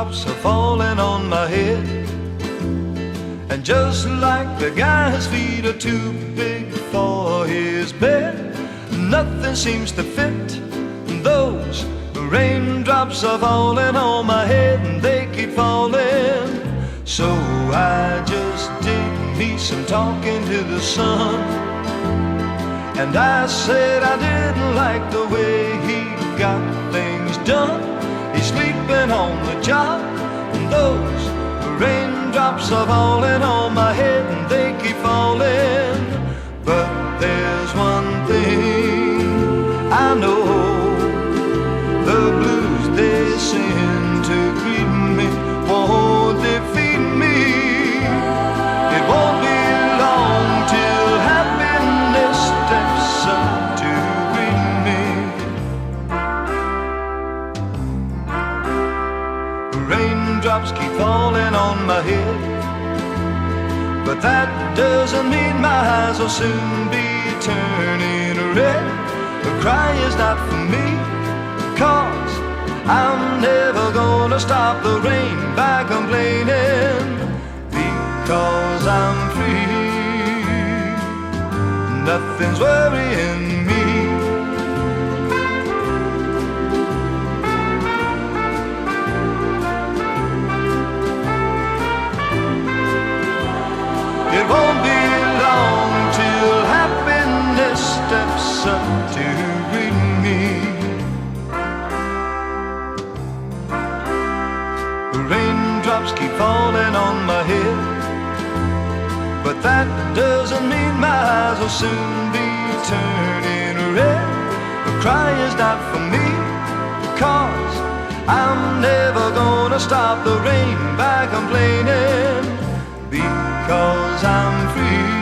raindrops are falling on my head. And just like the guy's feet are too big for his bed, nothing seems to fit. Those raindrops are falling on my head, and they keep falling. So I just did me some talking to the sun, and I said I didn't like the way he got things done. He's sleeping on the job, and those raindrops are falling on my head, and they keep falling. But there's one thing I know, the blues they send to greet me won't defeat me. It won't be long till happiness steps up to greet me. Raindrops keep falling on my head, but that doesn't mean my eyes will soon be turning red. The cry is not for me, 'cause I'm never gonna stop the rain by complaining, because I'm free. Nothing's worrying me. It won't be long till happiness steps up to greet me. Raindrops keep falling on my head, but that doesn't mean my eyes will soon be turning red. The cry is not for me, 'cause I'm never gonna stop the rain by complaining, because I'm free.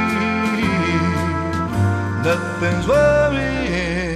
Nothing's worrying